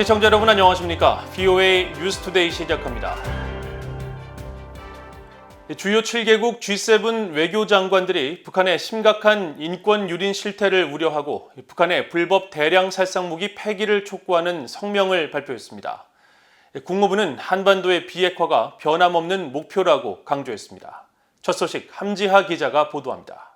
시청자 여러분 안녕하십니까? VOA 뉴스투데이 시작합니다. 주요 7개국 G7 외교장관들이 북한의 심각한 인권 유린 실태를 우려하고 북한의 불법 대량 살상무기 폐기를 촉구하는 성명을 발표했습니다. 국무부는 한반도의 비핵화가 변함없는 목표라고 강조했습니다. 첫 소식 함지하 기자가 보도합니다.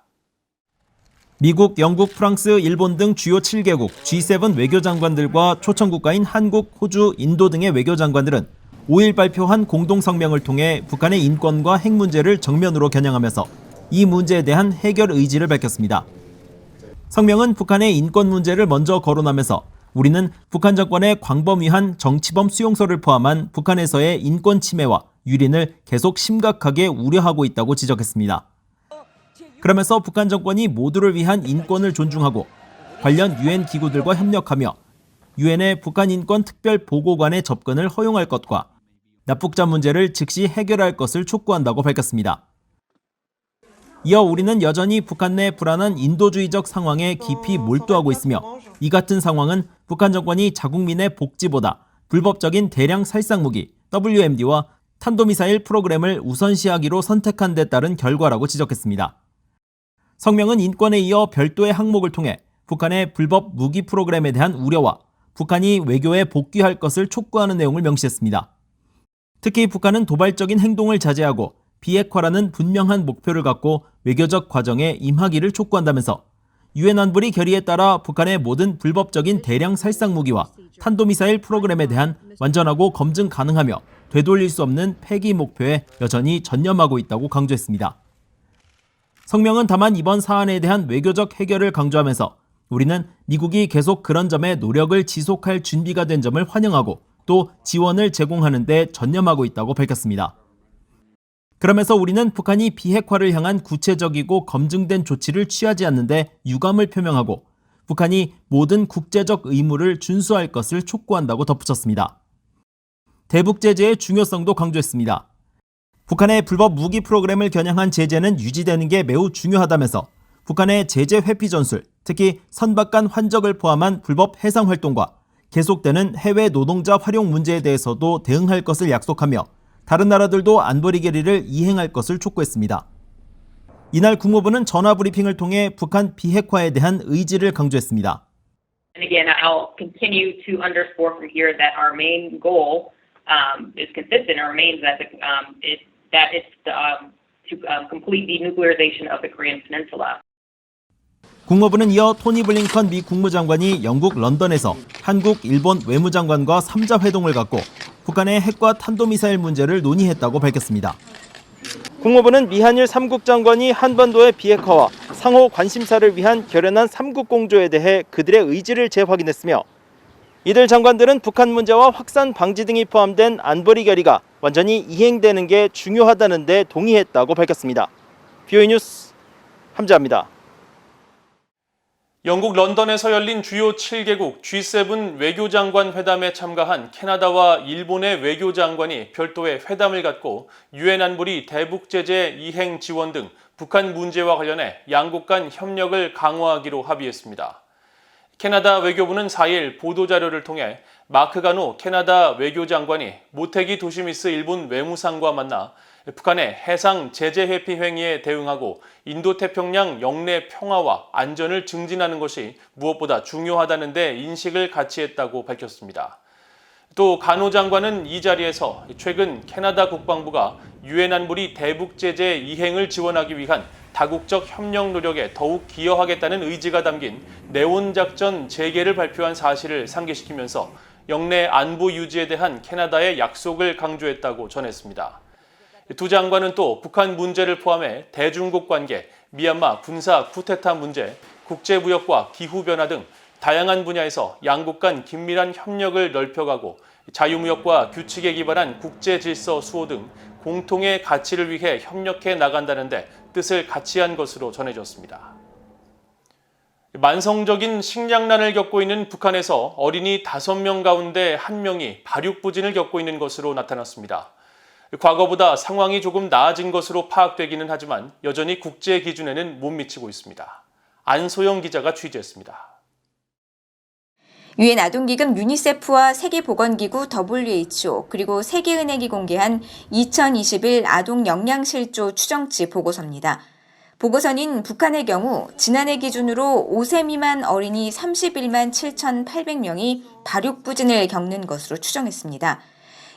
미국, 영국, 프랑스, 일본 등 주요 7개국 G7 외교장관들과 초청국가인 한국, 호주, 인도 등의 외교장관들은 5일 발표한 공동성명을 통해 북한의 인권과 핵 문제를 정면으로 겨냥하면서 이 문제에 대한 해결 의지를 밝혔습니다. 성명은 북한의 인권 문제를 먼저 거론하면서 우리는 북한 정권의 광범위한 정치범 수용소를 포함한 북한에서의 인권 침해와 유린을 계속 심각하게 우려하고 있다고 지적했습니다. 그러면서 북한 정권이 모두를 위한 인권을 존중하고 관련 유엔 기구들과 협력하며 유엔의 북한 인권 특별 보고관의 접근을 허용할 것과 납북자 문제를 즉시 해결할 것을 촉구한다고 밝혔습니다. 이어 우리는 여전히 북한 내 불안한 인도주의적 상황에 깊이 몰두하고 있으며 이 같은 상황은 북한 정권이 자국민의 복지보다 불법적인 대량 살상무기 WMD와 탄도미사일 프로그램을 우선시하기로 선택한 데 따른 결과라고 지적했습니다. 성명은 인권에 이어 별도의 항목을 통해 북한의 불법 무기 프로그램에 대한 우려와 북한이 외교에 복귀할 것을 촉구하는 내용을 명시했습니다. 특히 북한은 도발적인 행동을 자제하고 비핵화라는 분명한 목표를 갖고 외교적 과정에 임하기를 촉구한다면서 유엔 안보리 결의에 따라 북한의 모든 불법적인 대량 살상 무기와 탄도미사일 프로그램에 대한 완전하고 검증 가능하며 되돌릴 수 없는 폐기 목표에 여전히 전념하고 있다고 강조했습니다. 성명은 다만 이번 사안에 대한 외교적 해결을 강조하면서 우리는 미국이 계속 그런 점에 노력을 지속할 준비가 된 점을 환영하고 또 지원을 제공하는 데 전념하고 있다고 밝혔습니다. 그러면서 우리는 북한이 비핵화를 향한 구체적이고 검증된 조치를 취하지 않는데 유감을 표명하고 북한이 모든 국제적 의무를 준수할 것을 촉구한다고 덧붙였습니다. 대북 제재의 중요성도 강조했습니다. 북한의 불법 무기 프로그램을 겨냥한 제재는 유지되는 게 매우 중요하다면서 북한의 제재 회피 전술, 특히 선박간 환적을 포함한 불법 해상 활동과 계속되는 해외 노동자 활용 문제에 대해서도 대응할 것을 약속하며 다른 나라들도 안보리 결의를 이행할 것을 촉구했습니다. 이날 국무부는 전화 브리핑을 통해 북한 비핵화에 대한 의지를 강조했습니다. And again, I'll continue to underscore from here that our main goal is consistent or remains that it's to complete denuclearization of the Korean Peninsula. 국무부는 이어 토니 블링컨 미 국무장관이 영국 런던에서 한국, 일본 외무장관과 3자 회동을 갖고 북한의 핵과 탄도미사일 문제를 논의했다고 밝혔습니다. 국무부는 미한일 3국 장관이 한반도의 비핵화와 상호 관심사를 위한 결연한 3국 공조에 대해 그들의 의지를 재확인했으며 이들 장관들은 북한 문제와 확산 방지 등이 포함된 안보리 결의가 완전히 이행되는 게 중요하다는 데 동의했다고 밝혔습니다. VOA 뉴스 함지하입니다. 영국 런던에서 열린 주요 7개국 G7 외교장관 회담에 참가한 캐나다와 일본의 외교장관이 별도의 회담을 갖고 유엔 안보리 대북 제재 이행 지원 등 북한 문제와 관련해 양국 간 협력을 강화하기로 합의했습니다. 캐나다 외교부는 4일 보도자료를 통해 마크 가노 캐나다 외교장관이 모테기 도시미스 일본 외무상과 만나 북한의 해상 제재 회피 행위에 대응하고 인도태평양 영내 평화와 안전을 증진하는 것이 무엇보다 중요하다는 데 인식을 같이 했다고 밝혔습니다. 또 가노 장관은 이 자리에서 최근 캐나다 국방부가 유엔 안보리 대북 제재 이행을 지원하기 위한 다국적 협력 노력에 더욱 기여하겠다는 의지가 담긴 네온작전 재개를 발표한 사실을 상기시키면서 영내 안보 유지에 대한 캐나다의 약속을 강조했다고 전했습니다. 두 장관은 또 북한 문제를 포함해 대중국 관계, 미얀마 군사 쿠데타 문제, 국제무역과 기후변화 등 다양한 분야에서 양국 간 긴밀한 협력을 넓혀가고 자유무역과 규칙에 기반한 국제질서 수호 등 공통의 가치를 위해 협력해 나간다는 데 뜻을 같이 한 것으로 전해졌습니다. 만성적인 식량난을 겪고 있는 북한에서 어린이 5명 가운데 1명이 발육부진을 겪고 있는 것으로 나타났습니다. 과거보다 상황이 조금 나아진 것으로 파악되기는 하지만 여전히 국제 기준에는 못 미치고 있습니다. 안소영 기자가 취재했습니다. 유엔 아동기금 유니세프와 세계보건기구 WHO 그리고 세계은행이 공개한 2021 아동 영양실조 추정치 보고서입니다. 보고서는 북한의 경우 지난해 기준으로 5세 미만 어린이 31만 7,800명이 발육부진을 겪는 것으로 추정했습니다.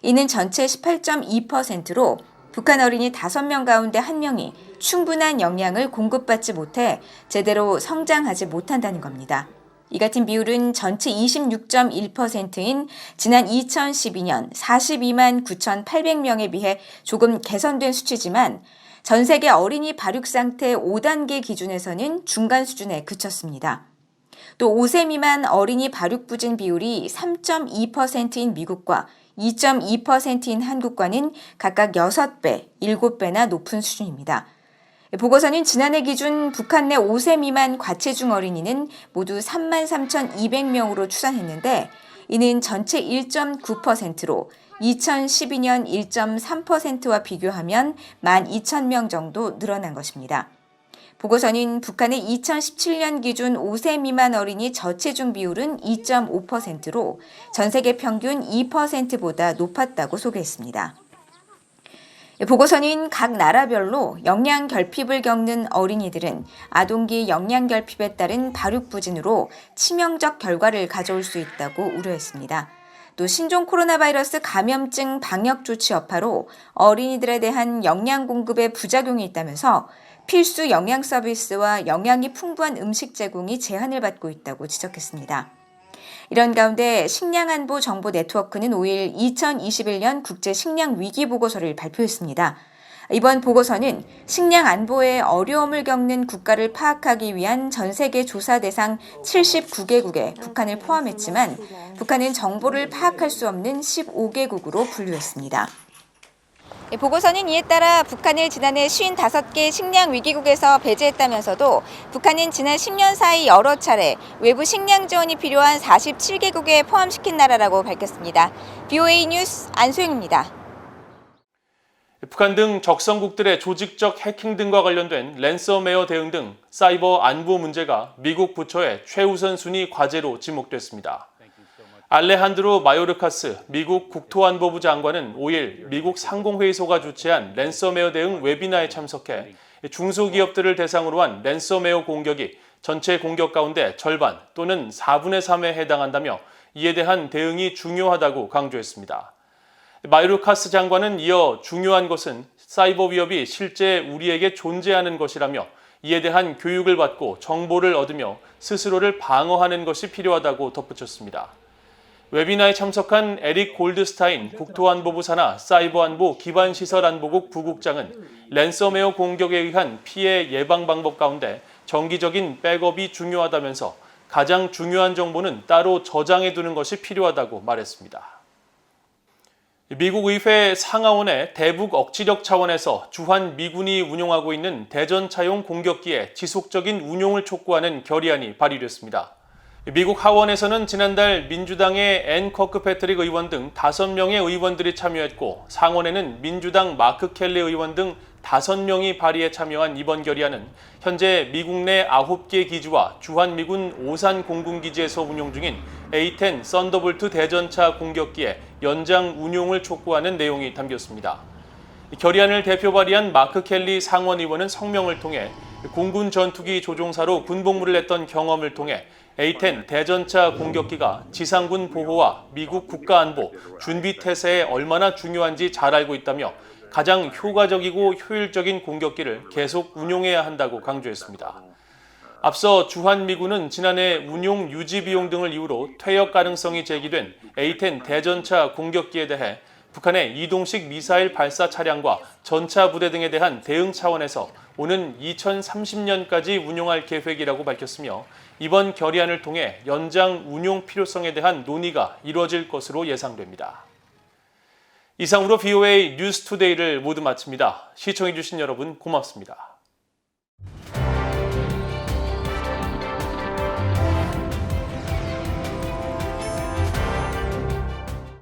이는 전체 18.2%로 북한 어린이 5명 가운데 1명이 충분한 영양을 공급받지 못해 제대로 성장하지 못한다는 겁니다. 이 같은 비율은 전체 26.1%인 지난 2012년 42만 9,800명에 비해 조금 개선된 수치지만 전 세계 어린이 발육 상태 5단계 기준에서는 중간 수준에 그쳤습니다. 또 5세 미만 어린이 발육 부진 비율이 3.2%인 미국과 2.2%인 한국과는 각각 6배, 7배나 높은 수준입니다. 보고서는 지난해 기준 북한 내 5세 미만 과체중 어린이는 모두 33,200명으로 추산했는데 이는 전체 1.9%로 2012년 1.3%와 비교하면 12,000명 정도 늘어난 것입니다. 보고서는 북한의 2017년 기준 5세 미만 어린이 저체중 비율은 2.5%로 전 세계 평균 2%보다 높았다고 소개했습니다. 보고서는 각 나라별로 영양 결핍을 겪는 어린이들은 아동기 영양 결핍에 따른 발육 부진으로 치명적 결과를 가져올 수 있다고 우려했습니다. 또 신종 코로나 바이러스 감염증 방역 조치 여파로 어린이들에 대한 영양 공급에 부작용이 있다면서 필수 영양 서비스와 영양이 풍부한 음식 제공이 제한을 받고 있다고 지적했습니다. 이런 가운데 식량안보 정보 네트워크는 5일 2021년 국제 식량 위기 보고서를 발표했습니다. 이번 보고서는 식량 안보에 어려움을 겪는 국가를 파악하기 위한 전 세계 조사 대상 79개국에 북한을 포함했지만 북한은 정보를 파악할 수 없는 15개국으로 분류했습니다. 보고서는 이에 따라 북한을 지난해 55개 식량 위기국에서 배제했다면서도 북한은 지난 10년 사이 여러 차례 외부 식량 지원이 필요한 47개국에 포함시킨 나라라고 밝혔습니다. BOA 뉴스 안소영입니다. 북한 등 적성국들의 조직적 해킹 등과 관련된 랜섬웨어 대응 등 사이버 안보 문제가 미국 부처의 최우선 순위 과제로 지목됐습니다. 알레한드로 마요르카스 미국 국토안보부 장관은 5일 미국 상공회의소가 주최한 랜섬웨어 대응 웨비나에 참석해 중소기업들을 대상으로 한 랜섬웨어 공격이 전체 공격 가운데 절반 또는 4분의 3에 해당한다며 이에 대한 대응이 중요하다고 강조했습니다. 마요르카스 장관은 이어 중요한 것은 사이버 위협이 실제 우리에게 존재하는 것이라며 이에 대한 교육을 받고 정보를 얻으며 스스로를 방어하는 것이 필요하다고 덧붙였습니다. 웨비나에 참석한 에릭 골드스타인 국토안보부 산하 사이버안보 기반시설안보국 부국장은 랜섬웨어 공격에 의한 피해 예방 방법 가운데 정기적인 백업이 중요하다면서 가장 중요한 정보는 따로 저장해 두는 것이 필요하다고 말했습니다. 미국 의회 상하원의 대북 억지력 차원에서 주한 미군이 운용하고 있는 대전차용 공격기의 지속적인 운용을 촉구하는 결의안이 발의됐습니다. 미국 하원에서는 지난달 민주당의 앤 커크패트릭 의원 등 5명의 의원들이 참여했고 상원에는 민주당 마크 켈리 의원 등 5명이 발의에 참여한 이번 결의안은 현재 미국 내 9개 기지와 주한미군 오산 공군기지에서 운용 중인 A-10 썬더볼트 대전차 공격기의 연장 운용을 촉구하는 내용이 담겼습니다. 결의안을 대표 발의한 마크 켈리 상원 의원은 성명을 통해 공군 전투기 조종사로 군복무를 했던 경험을 통해 A-10 대전차 공격기가 지상군 보호와 미국 국가안보, 준비태세에 얼마나 중요한지 잘 알고 있다며 가장 효과적이고 효율적인 공격기를 계속 운용해야 한다고 강조했습니다. 앞서 주한미군은 지난해 운용 유지 비용 등을 이유로 퇴역 가능성이 제기된 A-10 대전차 공격기에 대해 북한의 이동식 미사일 발사 차량과 전차 부대 등에 대한 대응 차원에서 오는 2030년까지 운용할 계획이라고 밝혔으며 이번 결의안을 통해 연장 운용 필요성에 대한 논의가 이루어질 것으로 예상됩니다. 이상으로 BOA 뉴스투데이를 모두 마칩니다. 시청해주신 여러분 고맙습니다.